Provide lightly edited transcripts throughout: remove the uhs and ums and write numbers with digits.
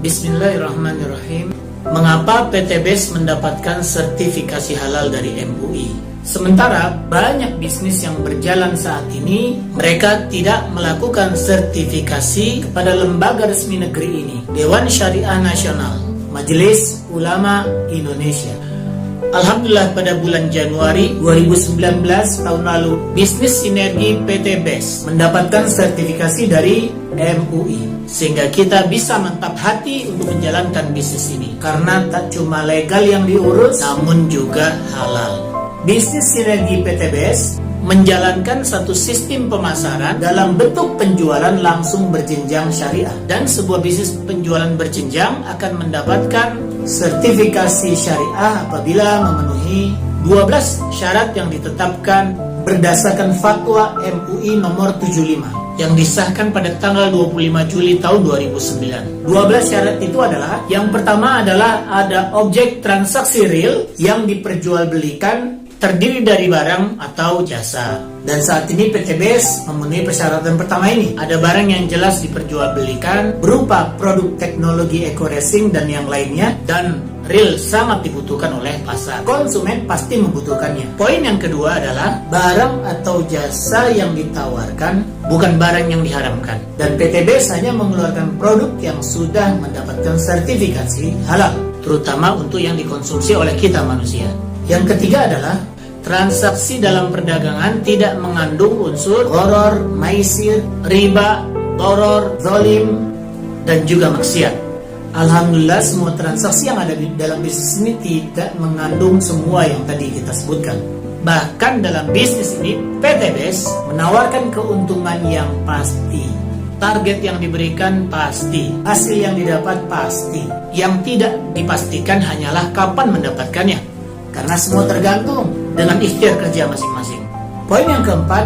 Bismillahirrahmanirrahim. Mengapa PT BES mendapatkan sertifikasi halal dari MUI? Sementara banyak bisnis yang berjalan saat ini, mereka tidak melakukan sertifikasi kepada lembaga resmi negeri ini, Dewan Syariah Nasional, Majelis Ulama Indonesia. Alhamdulillah pada bulan Januari 2019 tahun lalu, bisnis sinergi PT BES mendapatkan sertifikasi dari MUI, sehingga kita bisa mantap hati untuk menjalankan bisnis ini, karena tak cuma legal yang diurus, namun juga halal. Bisnis sinergi PT BES menjalankan satu sistem pemasaran dalam bentuk penjualan langsung berjenjang syariah, dan sebuah bisnis penjualan berjenjang akan mendapatkan sertifikasi syariah apabila memenuhi 12 syarat yang ditetapkan berdasarkan fatwa MUI nomor 75 yang disahkan pada tanggal 25 Juli tahun 2009. 12 syarat itu adalah, yang pertama adalah ada objek transaksi real yang diperjualbelikan terdiri dari barang atau jasa. Dan saat ini PT BES memenuhi persyaratan pertama ini. Ada barang yang jelas diperjualbelikan berupa produk teknologi eco-racing dan yang lainnya, dan real sangat dibutuhkan oleh pasar. Konsumen pasti membutuhkannya. Poin yang kedua adalah barang atau jasa yang ditawarkan bukan barang yang diharamkan. Dan PT BES hanya mengeluarkan produk yang sudah mendapatkan sertifikasi halal, terutama untuk yang dikonsumsi oleh kita manusia. Yang ketiga adalah transaksi dalam perdagangan tidak mengandung unsur gharar, maisir, riba, doror, zalim, dan juga maksiat. Alhamdulillah semua transaksi yang ada di dalam bisnis ini tidak mengandung semua yang tadi kita sebutkan. Bahkan dalam bisnis ini PT BES menawarkan keuntungan yang pasti. Target yang diberikan pasti, hasil yang didapat pasti. Yang tidak dipastikan hanyalah kapan mendapatkannya, karena semua tergantung dengan ikhtiar kerja masing-masing. Poin yang keempat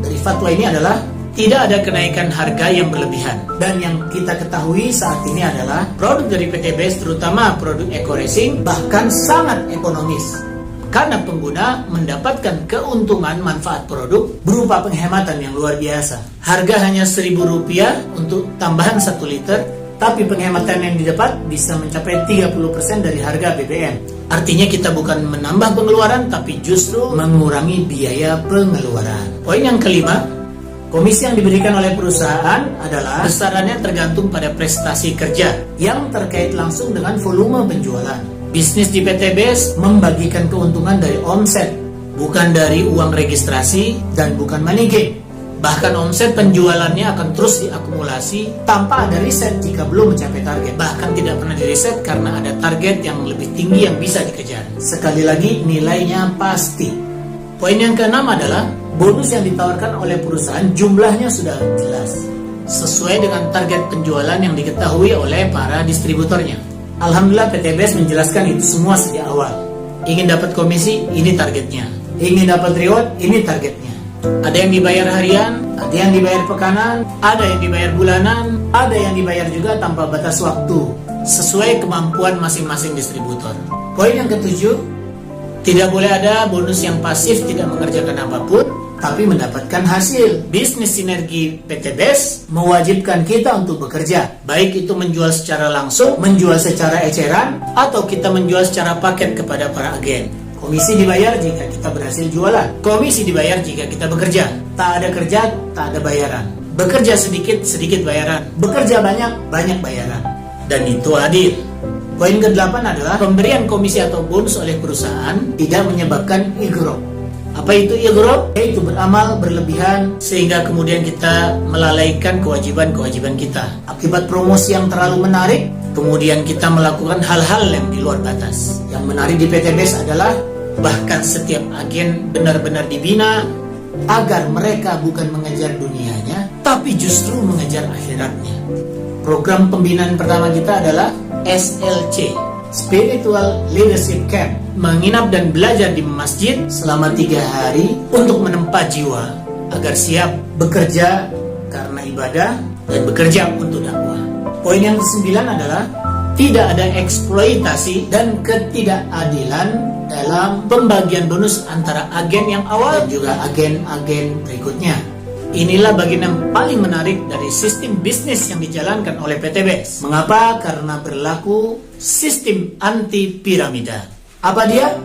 dari fatwa ini adalah tidak ada kenaikan harga yang berlebihan. Dan yang kita ketahui saat ini adalah produk dari PT BES, terutama produk eco-racing, bahkan sangat ekonomis, karena pengguna mendapatkan keuntungan manfaat produk berupa penghematan yang luar biasa. Harga hanya Rp1.000 untuk tambahan 1 liter, tapi penghematan yang didapat bisa mencapai 30% dari harga BBM. Artinya kita bukan menambah pengeluaran, tapi justru mengurangi biaya pengeluaran. Poin yang kelima, komisi yang diberikan oleh perusahaan adalah besarannya tergantung pada prestasi kerja yang terkait langsung dengan volume penjualan. Bisnis di PT BES membagikan keuntungan dari omset, bukan dari uang registrasi dan bukan money game. Bahkan omset penjualannya akan terus diakumulasi tanpa ada riset jika belum mencapai target. Bahkan tidak pernah diriset karena ada target yang lebih tinggi yang bisa dikejar. Sekali lagi, nilainya pasti. Poin yang keenam adalah bonus yang ditawarkan oleh perusahaan jumlahnya sudah jelas, sesuai dengan target penjualan yang diketahui oleh para distributornya. Alhamdulillah PT BES menjelaskan itu semua sejak awal. Ingin dapat komisi, ini targetnya. Ingin dapat reward, ini targetnya. Ada yang dibayar harian, ada yang dibayar pekanan, ada yang dibayar bulanan, ada yang dibayar juga tanpa batas waktu, sesuai kemampuan masing-masing distributor. Poin yang ketujuh, tidak boleh ada bonus yang pasif tidak mengerjakan apapun, tapi mendapatkan hasil. Bisnis sinergi PT BES mewajibkan kita untuk bekerja, baik itu menjual secara langsung, menjual secara eceran, atau kita menjual secara paket kepada para agen. Komisi dibayar jika kita berhasil jualan. Komisi dibayar jika kita bekerja. Tak ada kerja, tak ada bayaran. Bekerja sedikit, sedikit bayaran. Bekerja banyak, banyak bayaran. Dan itu adil. Poin ke-8 adalah pemberian komisi atau bonus oleh perusahaan tidak menyebabkan ighroq. Apa itu ighroq? Yaitu beramal berlebihan sehingga kemudian kita melalaikan kewajiban-kewajiban kita. Akibat promosi yang terlalu menarik, kemudian kita melakukan hal-hal yang di luar batas. Yang menarik di PT BES adalah bahkan setiap agen benar-benar dibina agar mereka bukan mengejar dunianya, tapi justru mengejar akhiratnya. Program pembinaan pertama kita adalah SLC, Spiritual Leadership Camp, menginap dan belajar di masjid selama 3 hari untuk menempa jiwa agar siap bekerja karena ibadah dan bekerja untuk dakwah. Poin yang ke-9 adalah tidak ada eksploitasi dan ketidakadilan dalam pembagian bonus antara agen yang awal dan juga agen-agen berikutnya. Inilah bagian yang paling menarik dari sistem bisnis yang dijalankan oleh PTBS. Mengapa? Karena berlaku sistem anti piramida. Apa dia?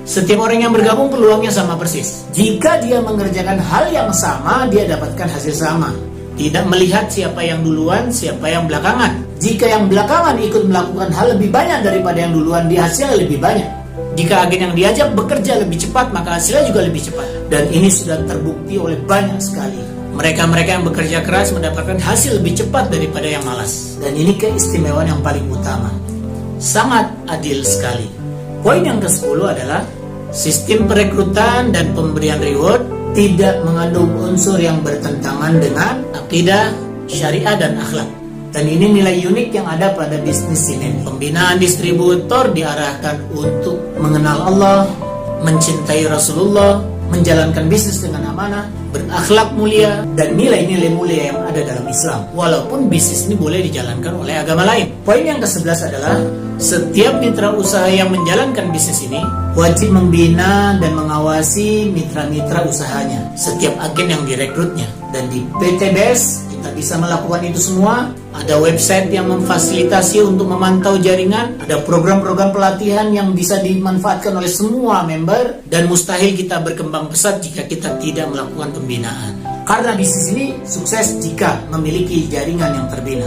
Setiap orang yang bergabung peluangnya sama persis. Jika dia mengerjakan hal yang sama, dia dapatkan hasil sama. Tidak melihat siapa yang duluan, siapa yang belakangan. Jika yang belakangan ikut melakukan hal lebih banyak daripada yang duluan, dia hasilnya lebih banyak. Jika agen yang diajak bekerja lebih cepat, maka hasilnya juga lebih cepat. Dan ini sudah terbukti oleh banyak sekali. Mereka-mereka yang bekerja keras mendapatkan hasil lebih cepat daripada yang malas. Dan ini keistimewaan yang paling utama. Sangat adil sekali. Poin yang ke-10 adalah sistem perekrutan dan pemberian reward tidak mengandung unsur yang bertentangan dengan akidah, syariah, dan akhlak. Dan ini nilai unik yang ada pada bisnis ini. Pembinaan distributor diarahkan untuk mengenal Allah, mencintai Rasulullah, menjalankan bisnis dengan amanah, berakhlak mulia, dan nilai-nilai mulia yang ada dalam Islam. Walaupun bisnis ini boleh dijalankan oleh agama lain. Poin yang ke-11 adalah setiap mitra usaha yang menjalankan bisnis ini wajib membina dan mengawasi mitra-mitra usahanya, setiap agen yang direkrutnya. Dan di PTBS kita bisa melakukan itu semua. Ada website yang memfasilitasi untuk memantau jaringan, ada program-program pelatihan yang bisa dimanfaatkan oleh semua member, dan mustahil kita berkembang pesat jika kita tidak melakukan pembinaan. Karena bisnis ini sukses jika memiliki jaringan yang terbina.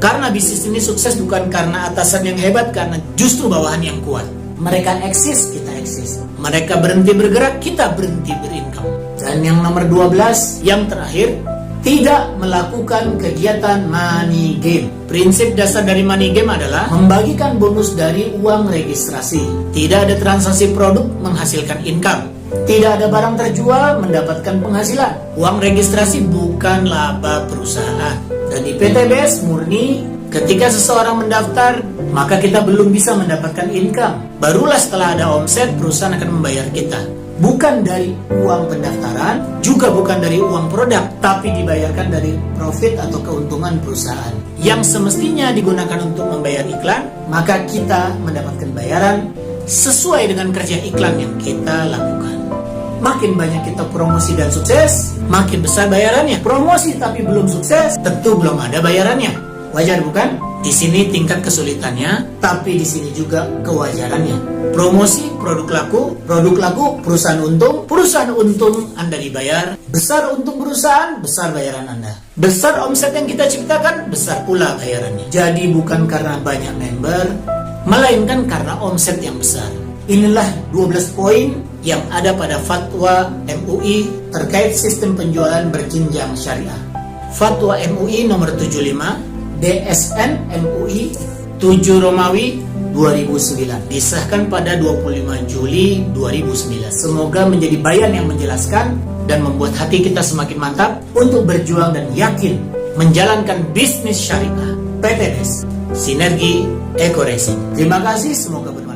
Karena bisnis ini sukses bukan karena atasan yang hebat, karena justru bawahan yang kuat. Mereka eksis, kita eksis. Mereka berhenti bergerak, kita berhenti berincome. Dan yang nomor 12, yang terakhir, tidak melakukan kegiatan money game. Prinsip dasar dari money game adalah membagikan bonus dari uang registrasi. Tidak ada transaksi produk menghasilkan income. Tidak ada barang terjual mendapatkan penghasilan. Uang registrasi bukan laba perusahaan. Dan di PTBS murni, ketika seseorang mendaftar, maka kita belum bisa mendapatkan income. Barulah setelah ada omset, perusahaan akan membayar kita. Bukan dari uang pendaftaran, juga bukan dari uang produk, tapi dibayarkan dari profit atau keuntungan perusahaan yang semestinya digunakan untuk membayar iklan. Maka kita mendapatkan bayaran sesuai dengan kerja iklan yang kita lakukan. Makin banyak kita promosi dan sukses, makin besar bayarannya. Promosi tapi belum sukses, tentu belum ada bayarannya. Wajar bukan? Di sini tingkat kesulitannya, tapi di sini juga kewajarannya. Promosi, produk laku, perusahaan untung, Anda dibayar. Besar untung perusahaan, besar bayaran Anda. Besar omset yang kita ciptakan, besar pula bayarannya. Jadi bukan karena banyak member, melainkan karena omset yang besar. Inilah 12 poin yang ada pada fatwa MUI terkait sistem penjualan berjenjang syariah. Fatwa MUI nomor 75 DSN MUI 7 Romawi 2009, disahkan pada 25 Juli 2009. Semoga menjadi bayan yang menjelaskan dan membuat hati kita semakin mantap untuk berjuang dan yakin menjalankan bisnis syariah. PTBS, Sinergi Eko Racing. Terima kasih, semoga bermanfaat.